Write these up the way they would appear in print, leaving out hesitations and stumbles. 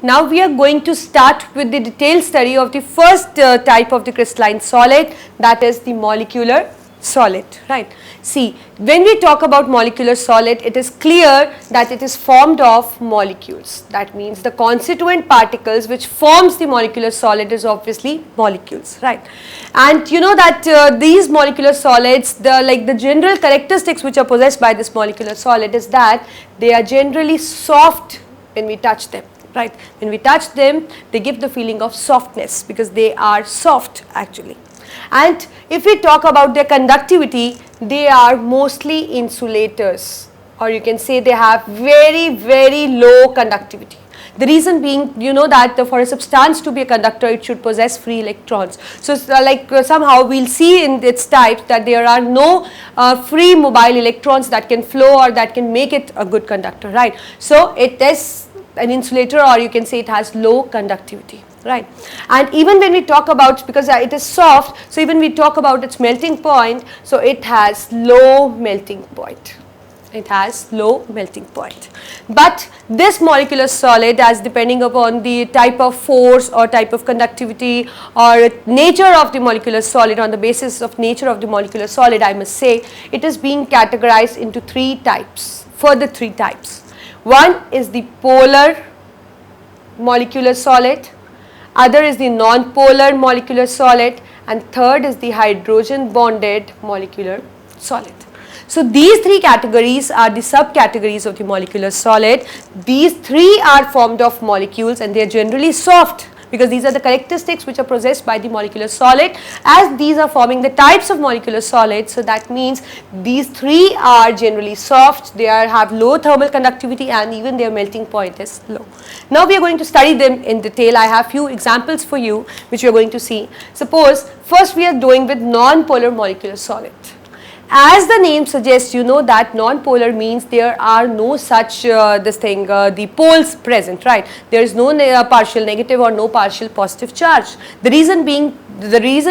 Now we are going to start with the detailed study of the first type of the crystalline solid, that is the molecular solid, right. See, when we talk about molecular solid, it is clear that it is formed of molecules. That means the constituent particles which forms the molecular solid is obviously molecules, right. And you know that these molecular solids, the general characteristics which are possessed by this molecular solid is that they are generally soft when we touch them, right. When we touch them, they give the feeling of softness because they are soft actually. And if we talk about their conductivity, they are mostly insulators, or you can say they have very low conductivity. The reason being, you know that for a substance to be a conductor, it should possess free electrons. So somehow we will see in its types that there are no free mobile electrons that can flow or that can make it a good conductor, right. So it is an insulator, or you can say it has low conductivity, right. And even when we talk about, because it is soft, so even we talk about its melting point, so it has low melting point. It has low melting point. But this molecular solid, as depending upon the type of force or type of conductivity or nature of the molecular solid, on the basis of nature of the molecular solid, I must say, it is being categorized into three types, further three types. One is the polar molecular solid, other is the non-polar molecular solid, and third is the hydrogen bonded molecular solid. So these three categories are the subcategories of the molecular solid. These three are formed of molecules and they are generally soft, because these are the characteristics which are possessed by the molecular solid, as these are forming the types of molecular solids. So that means these three are generally soft, they have low thermal conductivity, and even their melting point is low. Now we are going to study them in detail. I have few examples for you which we are going to see. Suppose first we are doing with non-polar molecular solid. As the name suggests, you know that non-polar means there are no such the poles present, right. There is no partial negative or no partial positive charge. The reason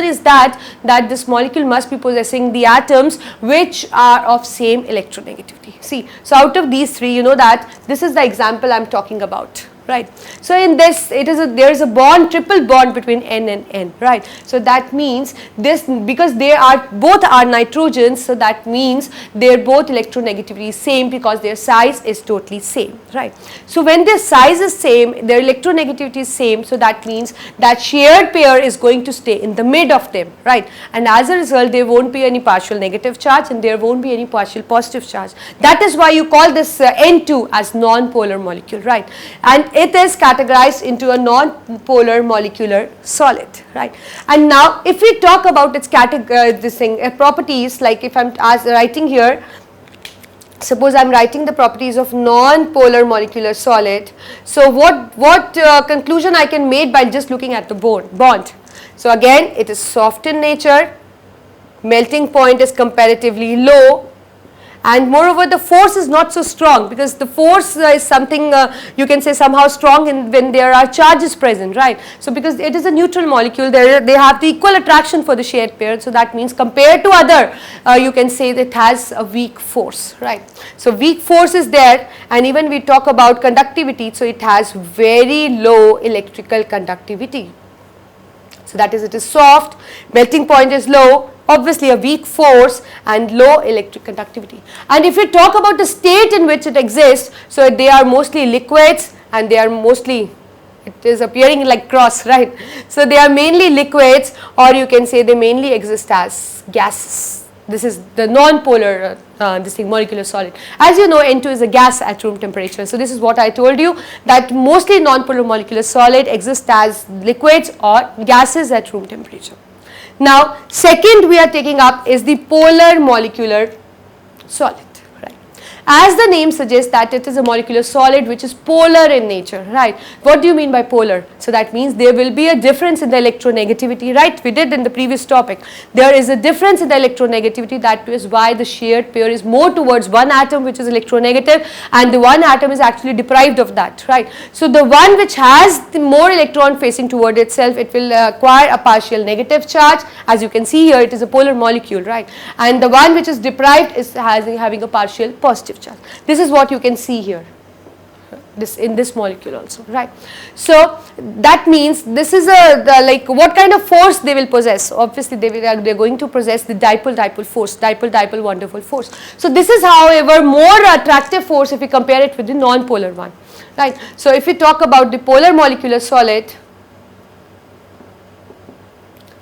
is that this molecule must be possessing the atoms which are of same electronegativity. See, so out of these three, you know that this is the example I am talking about, right. So in this, there is a bond, triple bond between N and N, right. So that means this, because both are nitrogens, so that means their both electronegativity is same because their size is totally same, right. So when their size is same, their electronegativity is same, so that means that shared pair is going to stay in the mid of them, right. And as a result, there won't be any partial negative charge and there won't be any partial positive charge. That is why you call this N2 as non-polar molecule, right. And it is categorized into a non-polar molecular solid, right. And now if we talk about its properties, like if I am writing here, suppose I am writing the properties of non-polar molecular solid. So what conclusion I can make by just looking at the bond? So again, it is soft in nature, melting point is comparatively low, and moreover the force is not so strong, because the force is something you can say somehow strong when there are charges present, right. So because it is a neutral molecule, they have the equal attraction for the shared pair, so that means compared to other, you can say that it has a weak force, right. So weak force is there, and even we talk about conductivity, so it has very low electrical conductivity. So that is, it is soft, melting point is low, obviously a weak force and low electric conductivity. And if we talk about the state in which it exists, so they are mostly liquids and they are mostly, it is appearing like cross, right. So they are mainly liquids, or you can say they mainly exist as gases. This is the non-polar molecular solid. As you know, N2 is a gas at room temperature. So this is what I told you, that mostly non-polar molecular solid exist as liquids or gases at room temperature. Now second we are taking up is the polar molecular solid, right. As the name suggests that it is a molecular solid which is polar in nature, right. What do you mean by polar? So that means there will be a difference in the electronegativity, right. We did in the previous topic. There is a difference in the electronegativity, that is why the shared pair is more towards one atom which is electronegative, and the one atom is actually deprived of that, right. So the one which has the more electron facing toward itself, it will acquire a partial negative charge. As you can see here, it is a polar molecule, right, and the one which is deprived is having a partial positive charge. This is what you can see here. in this molecule also, right. So that means this is like what kind of force they will possess. Obviously they're going to possess the dipole force, dipole wonderful force. So this is however more attractive force if we compare it with the non-polar one, right. So if we talk about the polar molecular solid,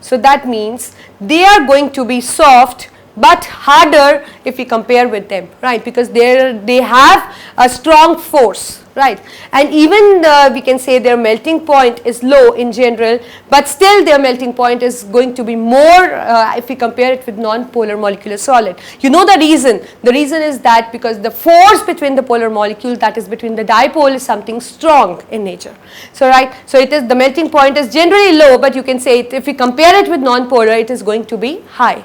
so that means they are going to be soft but harder if we compare with them, right, because they have a strong force, right, and even we can say their melting point is low in general, but still their melting point is going to be more if we compare it with non-polar molecular solid. You know the reason is that because the force between the polar molecule, that is between the dipole, is something strong in nature. So right, so it is the melting point is generally low, but you can say if we compare it with non-polar, it is going to be high.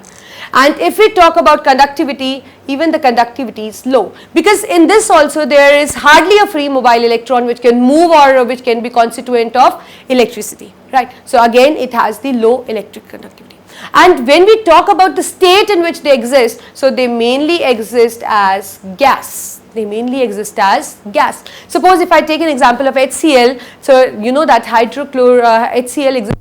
And if we talk about conductivity, even the conductivity is low, because in this also there is hardly a free mobile electron which can move or which can be constituent of electricity, right. So again it has the low electric conductivity. And when we talk about the state in which they exist, so they mainly exist as gas. They mainly exist as gas. Suppose if I take an example of HCl, so you know that HCl exists